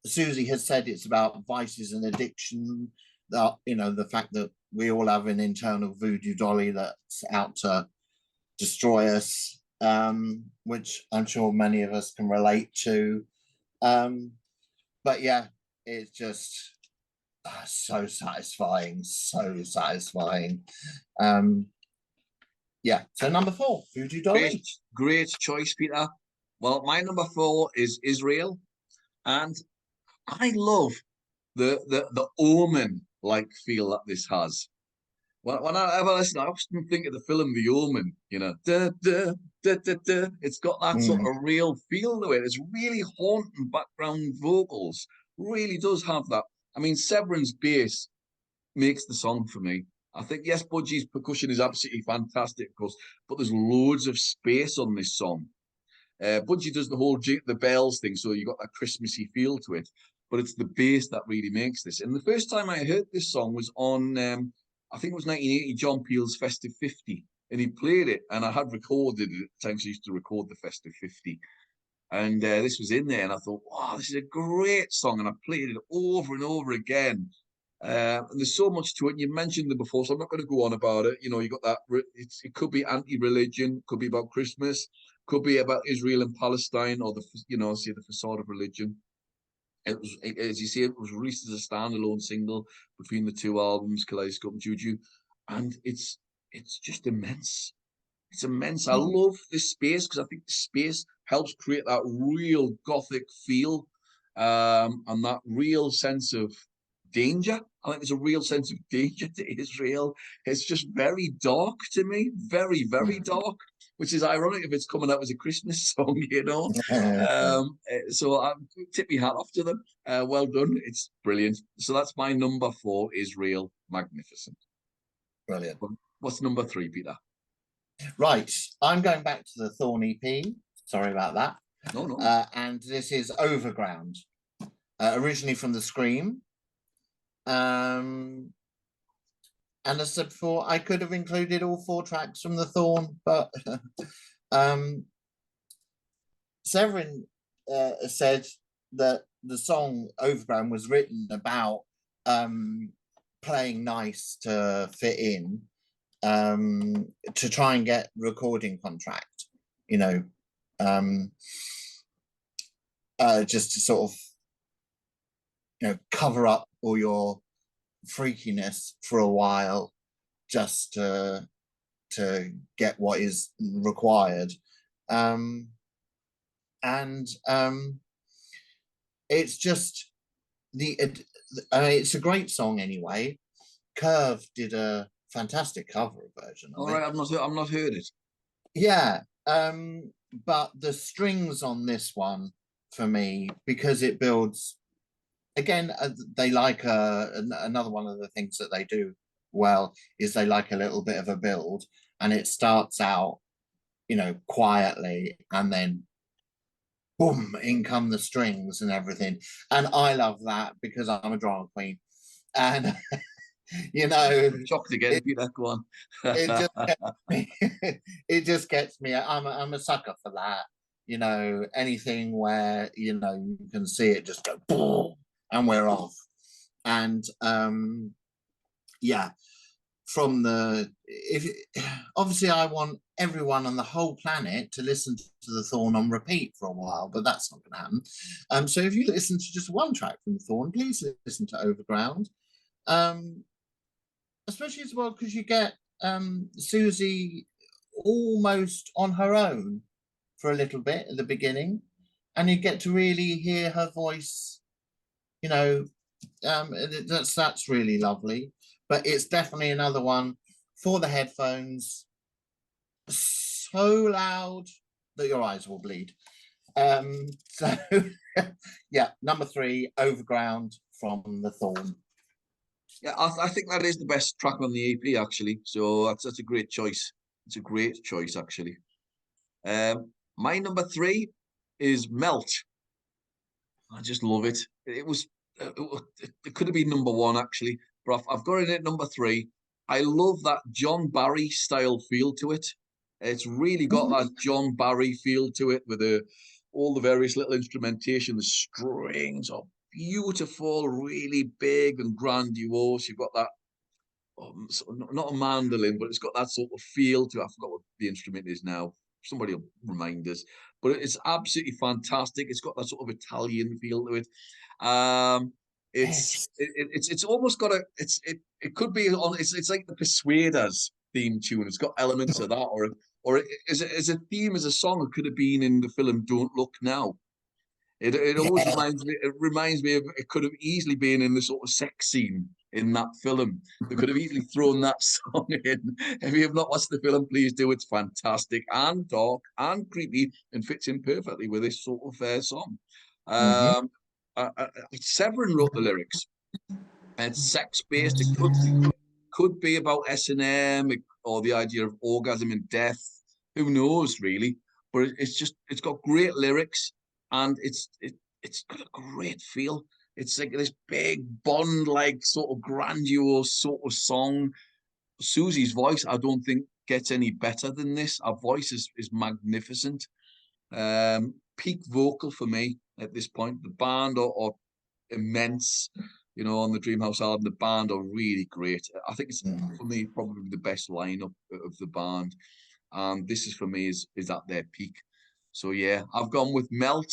Siouxsie has said it's about vices and addiction, that, you know, the fact that we all have an internal voodoo dolly that's out to destroy us, which I'm sure many of us can relate to. But yeah, it's just so satisfying, so satisfying. Yeah, so number 4, Voodoo Dolly. Great choice, Peter. Well, my number 4 is Israel, and I love the Omen-like feel that this has. When I ever listen, I often think of the film The Omen. You know, da, da, da, da, da. It's got that sort of real feel to it. It's really haunting background vocals. Really does have that. I mean, Severin's bass makes the song for me. I think, yes, Budgie's percussion is absolutely fantastic, of course, but there's loads of space on this song. Budgie does the whole the bells thing, so you got that Christmassy feel to it. But it's the bass that really makes this. And the first time I heard this song was on, I think it was 1980, John Peel's Festive 50. And he played it, and I had recorded it. At the time, I used to record the Festive 50. And this was in there, and I thought, wow, this is a great song. And I played it over and over again. And there's so much to it. And you mentioned it before, so I'm not going to go on about it. You know, you got that, it could be anti-religion, could be about Christmas, could be about Israel and Palestine, or say the facade of religion. It was, as you say, it was released as a standalone single between the 2 albums, Kaleidoscope and Juju, and it's just immense. It's immense. I love this space because I think the space helps create that real gothic feel, and that real sense of danger. I think there's a real sense of danger to Israel. It's just very dark to me, very, very dark, which is ironic if it's coming out as a Christmas song, you know. So I tip my hat off to them. Well done. It's brilliant. So that's my number 4, Israel. Magnificent. Brilliant. What's number 3, Peter? Right. I'm going back to the Thorn EP. Sorry about that. No. And this is Overground, originally from the Scream. And as I said before, I could have included all 4 tracks from the Thorn, but Severin said that the song Overground was written about playing nice to fit in, to try and get recording contract. you know, just to sort of, cover up all your freakiness for a while, just to get what is required. And it's just it's a great song anyway. Curve did a fantastic cover version of All it. right, I've not heard it. Yeah, but the strings on this one for me, because it builds again, they like another one of the things that they do well is they like a little bit of a build, and it starts out, quietly, and then boom, in come the strings and everything. And I love that because I'm a drama queen, and Shocked again, Peter. Go on. it just gets me. It just gets me. I'm a sucker for that. Anything where you can see it just go boom, and we're off. And yeah, from obviously I want everyone on the whole planet to listen to the Thorn on repeat for a while, but that's not going to happen. So if you listen to just one track from the Thorn, please listen to Overground. Especially as well because you get Siouxsie almost on her own for a little bit at the beginning, and you get to really hear her voice. That's really lovely. But it's definitely another one for the headphones, so loud that your eyes will bleed. So yeah, number 3, Overground from the Thorn. Yeah, I think that is the best track on the EP, actually. So that's a great choice. It's a great choice, actually. My number 3 is Melt. I just love it. It could have been number 1, actually, but I've got it at number 3. I love that John Barry style feel to it. It's really got that John Barry feel to it with all the various little instrumentation. The strings are beautiful, really big and grandiose. You've got that, not a mandolin, but it's got that sort of feel to it. I forgot what the instrument is now. Somebody will remind us. But it's absolutely fantastic. It's got that sort of Italian feel to it. It's almost got it could be on. It's like the Persuaders theme tune. It's got elements of that, or as a theme, as a song, it could have been in the film Don't Look Now. It always reminds me of, it could have easily been in the sort of sex scene in that film. They could have easily thrown that song in. If you have not watched the film, please do. It's fantastic and dark and creepy and fits in perfectly with this sort of song. Severin wrote the lyrics. And it's sex-based. It could be about S&M or the idea of orgasm and death. Who knows, really? But it's got great lyrics. And it's got a great feel. It's like this big Bond-like sort of grandiose sort of song. Siouxsie's voice, I don't think gets any better than this. Her voice is magnificent. Peak vocal for me at this point. The band are immense. On the Dreamhouse album, the band are really great. I think it's for me probably the best lineup of the band. This is for me is at their peak. So yeah, I've gone with Melt.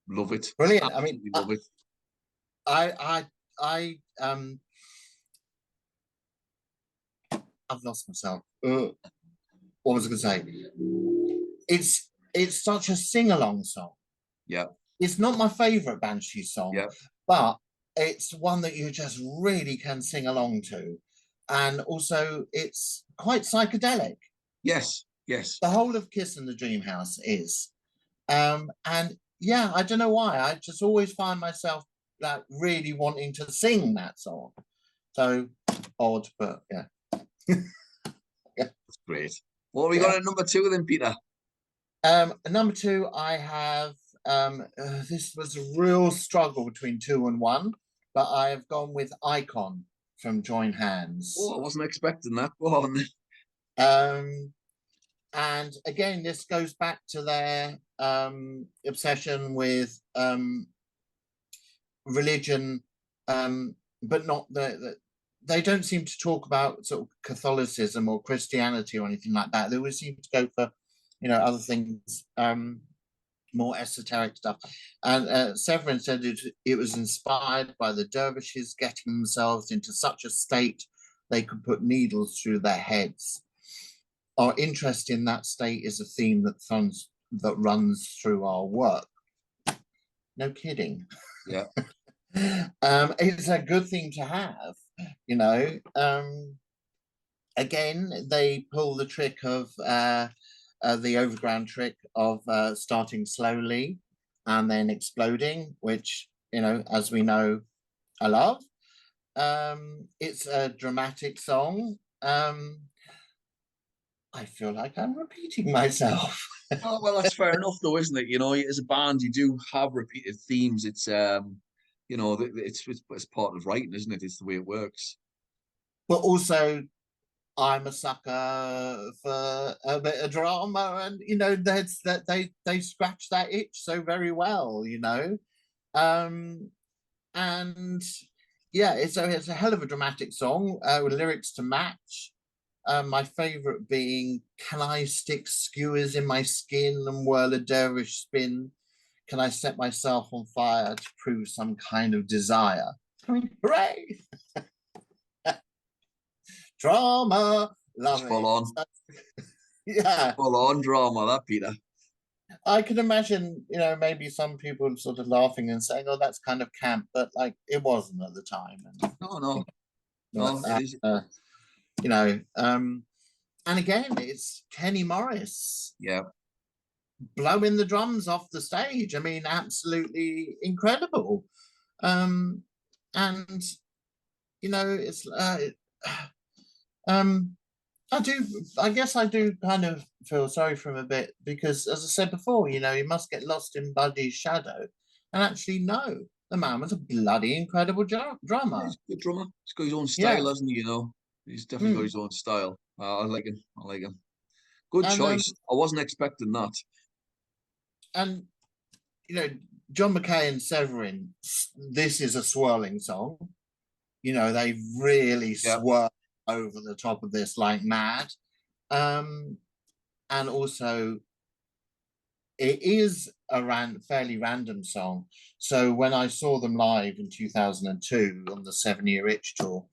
Love it. Brilliant. Absolutely love it. I've lost myself. What was I going to say? It's such a sing-along song. Yeah. It's not my favorite Banshees song, yeah, but it's one that you just really can sing along to. And also it's quite psychedelic. Yes. The whole of Kiss in the Dream House is. And yeah, I don't know why. I just always find myself like really wanting to sing that song. So odd, but yeah. That's great. What have we got at number 2 then, Peter? Number 2, I have this was a real struggle between 2 and 1, but I have gone with Icon from Join Hands. Oh, I wasn't expecting that. Go on. And again, this goes back to their obsession with religion, but not they don't seem to talk about sort of Catholicism or Christianity or anything like that. They always seem to go for other things, more esoteric stuff. And Severin said it was inspired by the dervishes getting themselves into such a state they could put needles through their heads. Our interest in that state is a theme that runs through our work. No kidding. Yeah. It's a good thing to have, you know. Again, they pull the trick of the overground trick of starting slowly and then exploding, which, as we know, I love. It's a dramatic song. I feel like I'm repeating myself. Oh, well, that's fair enough, though, isn't it? You know, as a band, you do have repeated themes. It's it's part of writing, isn't it? It's the way it works. But also, I'm a sucker for a bit of drama, and that's that they scratch that itch so very well, and yeah, it's a hell of a dramatic song with lyrics to match. My favorite being, "Can I stick skewers in my skin and whirl a dervish spin? Can I set myself on fire to prove some kind of desire?" I mean, hooray! Drama, It's love full it. on, Yeah, full on drama, that, Peter. I can imagine, maybe some people sort of laughing and saying, "Oh, that's kind of camp," but like it wasn't at the time. And No, like it that, is. you know. And again, it's Kenny Morris Yeah. blowing the drums off the stage. I mean, absolutely incredible. Um, and it's um, I guess I do kind of feel sorry for him a bit because, as I said before, you must get lost in Buddy's shadow, and actually, no, the man was a bloody incredible drummer. He's a good drummer. He's got his own Yeah. style, hasn't he? He's definitely got Mm. his own style. I like him. I like him. Good And choice. I wasn't expecting that. and you know, John McKay and Severin, this is a swirling song. They really Yeah. swirl over the top of this like mad. And also, it is a fairly random song. So when I saw them live in 2002 on the 7 Year Itch tour,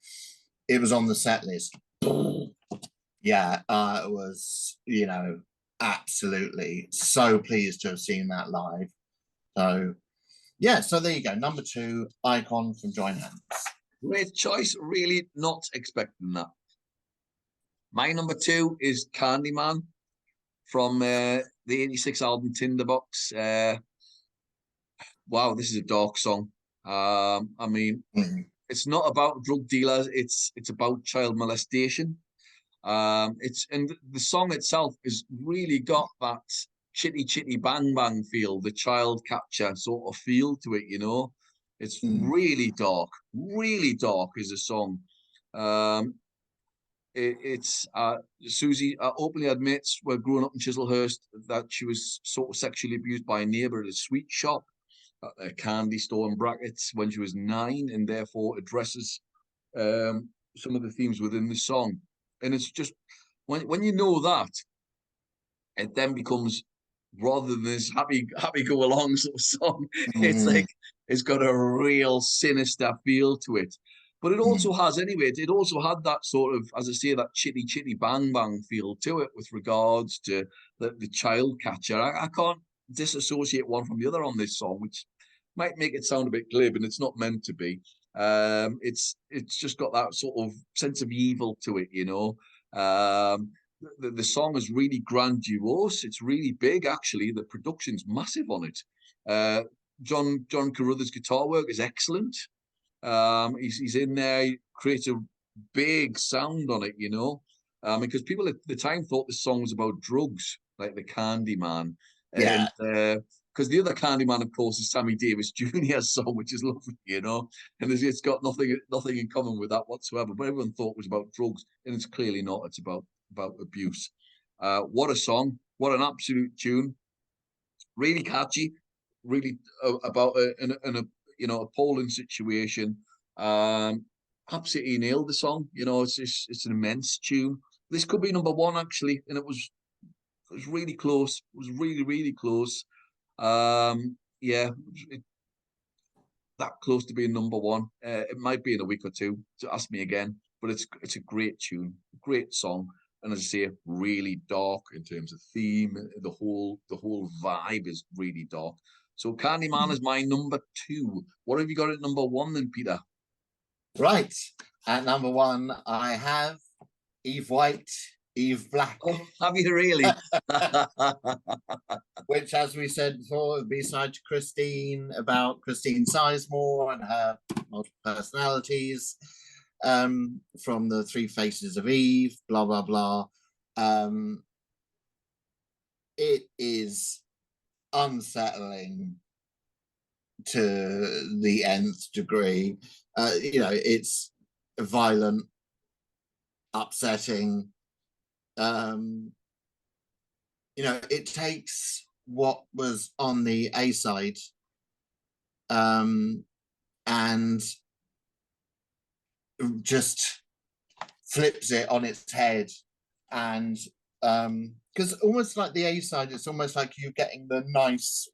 it was on the set list. Yeah, it was, absolutely so pleased to have seen that live. So, yeah, so there you go. Number 2, Icon from Join Hands. Great choice. Really not expecting that. My number 2 is Candyman from the 86 album Tinderbox. Wow, this is a dark song. I mean, it's not about drug dealers. It's about child molestation. And the song itself has really got that chitty chitty bang bang feel, the child catcher sort of feel to it. It's really dark is a song. It's Siouxsie openly admits when growing up in Chislehurst that she was sort of sexually abused by a neighbour at a sweet shop, at a candy store in brackets, when she was 9, and therefore addresses some of the themes within the song. And it's just when you know that, it then becomes, rather than this happy go along sort of song, it's like it's got a real sinister feel to it. But it also has, anyway, it also had that sort of, as I say, that chitty chitty bang bang feel to it with regards to the child catcher. I can't disassociate one from the other on this song, which might make it sound a bit glib, and it's not meant to be. It's just got that sort of sense of evil to it. The song is really grandiose. It's really big, actually. The production's massive on it. John Carruthers' guitar work is excellent. He's in there, he creates a big sound on it. Because people at the time thought this song was about drugs, like the Candyman. Yeah. And because the other Candyman, of course, is Sammy Davis Jr.'s song, which is lovely. And it's got nothing in common with that whatsoever. But everyone thought it was about drugs, and it's clearly not. It's about abuse. What a song! What an absolute tune! Really catchy. Really about a appalling situation. Absolutely nailed the song. It's an immense tune. This could be number 1, actually, and it was It was really close. It was really, really close. Yeah, that close to being number one. It might be in a week or two. To ask me again, but it's a great tune, great song, and as I say, really dark in terms of theme. The whole vibe is really dark. So Candyman is my number two. What have you got at number one then, Peter? Right. At number one, I have Eve White, Eve Black. Oh, have you really? Which, as we said before, B-side to Christine, about Christine Sizemore and her multiple personalities, from the Three Faces of Eve, blah, blah, blah. It is unsettling to the nth degree. It's violent, upsetting. It takes what was on the A side and just flips it on its head. And because almost like the A side, it's almost like you getting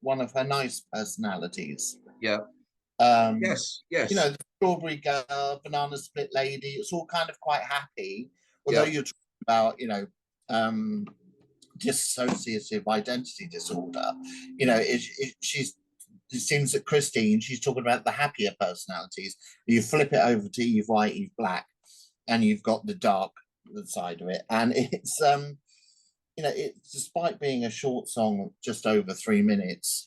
one of her nice personalities. Yeah. Yes. The Strawberry Girl, Banana Split Lady, it's all kind of quite happy. Although you're talking about, dissociative identity disorder. It seems that Christine, she's talking about the happier personalities. You flip it over to Eve White, Eve Black, and you've got the dark side of it. And it's despite being a short song, just over 3 minutes,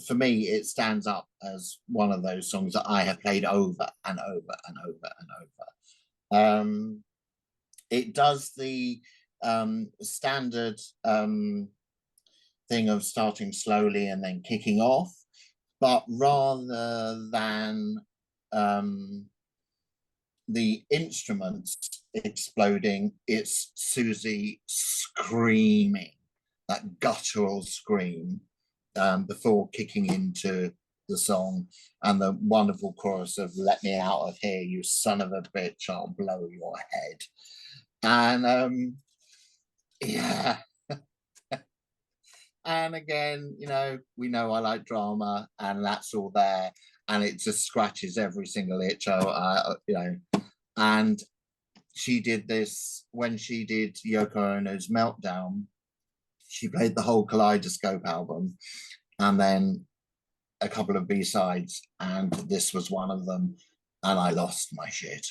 for me, it stands up as one of those songs that I have played over and over and over and over. It does the standard thing of starting slowly and then kicking off, but rather than the instruments exploding, it's Siouxsie screaming, that guttural scream, before kicking into the song, and the wonderful chorus of "Let me out of here, you son of a bitch, I'll blow your head." And yeah. And again, we know I like drama, and that's all there, and it just scratches every single itch. And she did this when she did Yoko Ono's Meltdown. She played the whole Kaleidoscope album, and then a couple of B-sides, and this was one of them, and I lost my shit.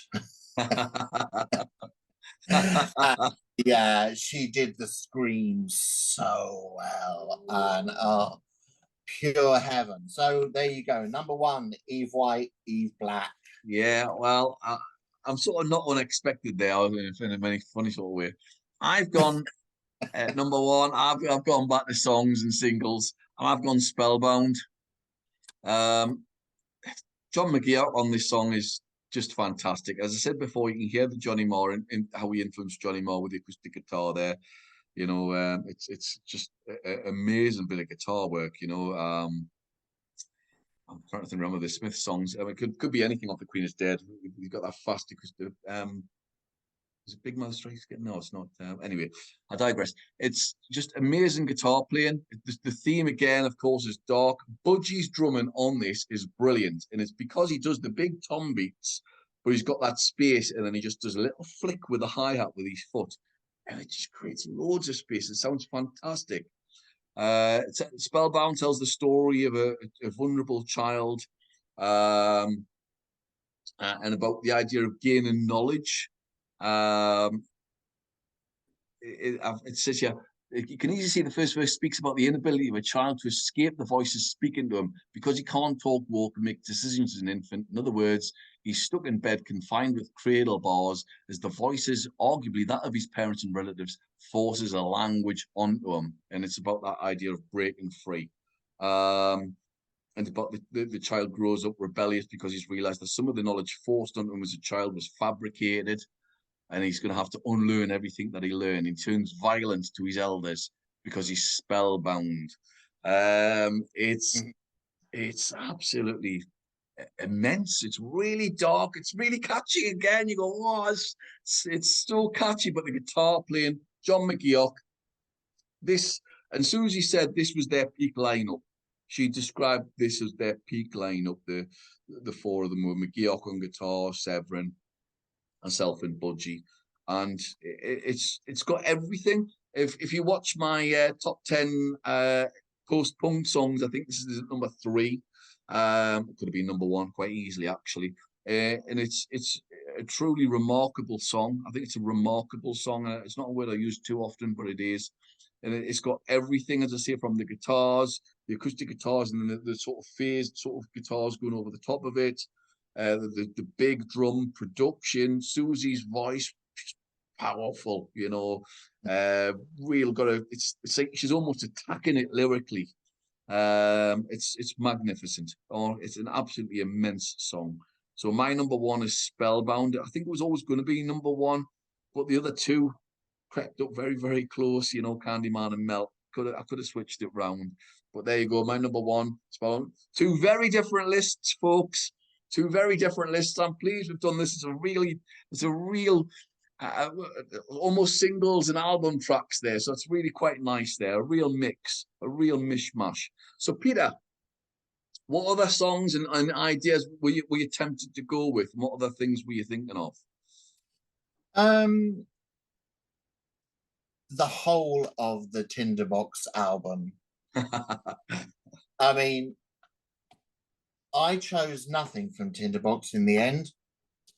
Yeah, she did the scream so well, and pure heaven. So there you go. Number one, Eve White, Eve Black. Yeah, well, I'm sort of not unexpected there in a very funny sort of way. I've gone at number one. I've gone back to songs and singles, and I've gone Spellbound. John McGeoch on this song is just fantastic. As I said before, you can hear the Johnny Marr and how he influenced Johnny Marr with the acoustic guitar there. It's just an amazing bit of guitar work. I'm trying to remember the Smith songs. I mean, it could be anything off The Queen is Dead. You've got that fast acoustic. Is it Big Mouth Strikes Again? No, it's not. Anyway, I digress. It's just amazing guitar playing. The theme again, of course, is dark. Budgie's drumming on this is brilliant, and it's because he does the big tom beats, but he's got that space, and then he just does a little flick with the hi-hat with his foot, and it just creates loads of space. It sounds fantastic. Spellbound tells the story of a vulnerable child, and about the idea of gaining knowledge. It says here, you can easily see the first verse speaks about the inability of a child to escape the voices speaking to him because he can't talk, walk, and make decisions as an infant. In other words, he's stuck in bed, confined with cradle bars, as the voices, arguably that of his parents and relatives, forces a language onto him. And it's about that idea of breaking free. And about the child grows up rebellious because he's realized that some of the knowledge forced on him as a child was fabricated, and he's going to have to unlearn everything that he learned. He turns violent to his elders because he's spellbound. It's absolutely immense. It's really dark. It's really catchy. Again, you go, oh, it's so catchy. But the guitar playing, John McGeoch, this, and Siouxsie said this was their peak lineup. She described this as their peak lineup. The four of them were McGeoch on guitar, Severin, myself, and Budgie, and it's got everything. If you watch my top 10 post punk songs, I think this is number 3. It could have been number 1 quite easily, actually. And it's a truly remarkable song. I think it's a remarkable song. It's not a word I use too often, but it is. And it's got everything, as I say, from the guitars, the acoustic guitars, and then the sort of phased sort of guitars going over the top of it. The big drum production, Siouxsie's voice, powerful, you know. Real got a. It's like she's almost attacking it lyrically. It's magnificent. Oh, it's an absolutely immense song. So my number 1 is Spellbound. I think it was always going to be number 1, but the other 2 crept up very, very close. You know, Candyman and Melt. I could have switched it round, but there you go. My number 1, Spellbound. 2 very different lists, folks. 2 very different lists. I'm pleased we've done this. It's a real almost singles and album tracks there. So it's really quite nice there. A real mix, a real mishmash. So Peter, what other songs and ideas were you tempted to go with? And what other things were you thinking of? The whole of the Tinderbox album. I mean, I chose nothing from Tinderbox in the end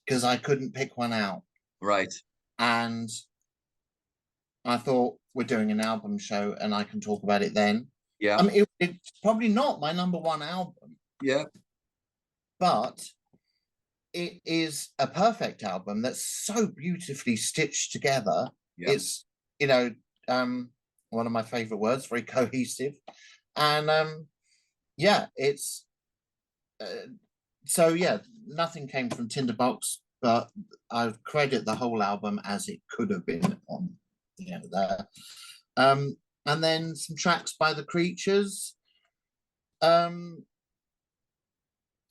because I couldn't pick one out. Right. And I thought we're doing an album show and I can talk about it then. Yeah. I mean, it's probably not my number 1 album. Yeah. But it is a perfect album that's so beautifully stitched together. Yeah. It's, you know, one of my favorite words, very cohesive. And yeah, it's so yeah, nothing came from Tinderbox, but I credit the whole album as it could have been on, you know, there. And then some tracks by the Creatures,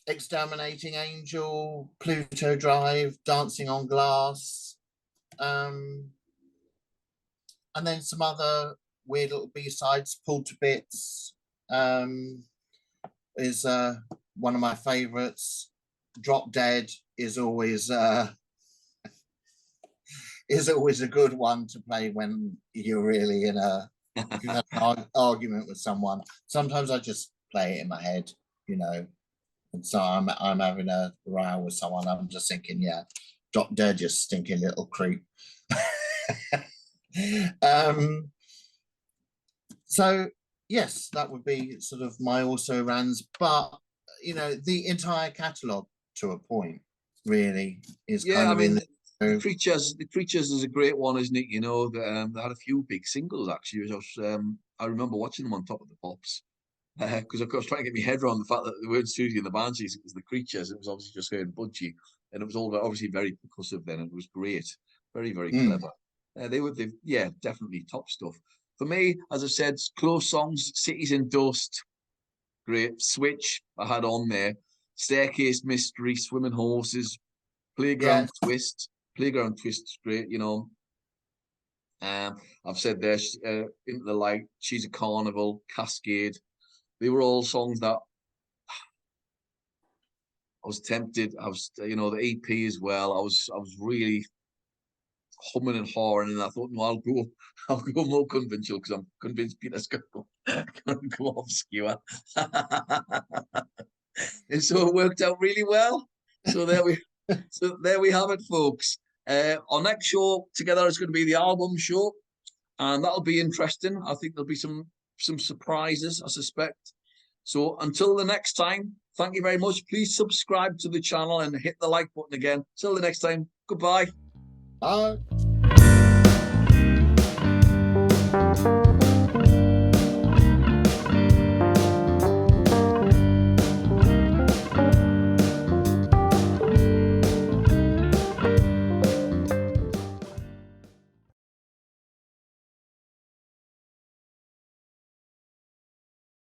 Exterminating Angel, Pluto Drive, Dancing on Glass, and then some other weird little B-sides. Pulled to Bits is one of my favorites. Drop Dead is always a good one to play when you're really in you've had an argument with someone. Sometimes I just play it in my head, you know. And so I'm having a row with someone. I'm just thinking, yeah, Drop Dead, you stinking little creep. So yes, that would be sort of my also rans, but you know, the entire catalogue to a point really is kind of in the Creatures is a great one, isn't it? You know, they had a few big singles actually. I remember watching them on Top of the Pops because I was trying to get my head around the fact that the word Siouxsie and the Banshees, it was the Creatures. It was obviously just heard Budgie, and it was all obviously very percussive. Then it was great, very clever. Yeah, definitely top stuff. For me, as I said, close songs, Cities in Dust, great. Switch, I had on there. Staircase Mystery, Swimming Horses, Playground Twist. Playground Twist is great, you know. I've said there, Into the Light, She's a Carnival, Cascade. They were all songs that I was tempted. I was, you know, the EP as well. I was really humming and hawing, and I thought, no, I'll go more conventional because I'm convinced Peter's going to go obscure. And so it worked out really well. So there we have it, folks. Our next show together is going to be the album show, and that'll be interesting. I think there'll be some surprises, I suspect. So until the next time, thank you very much. Please subscribe to the channel and hit the like button again. Till the next time, goodbye. Bye.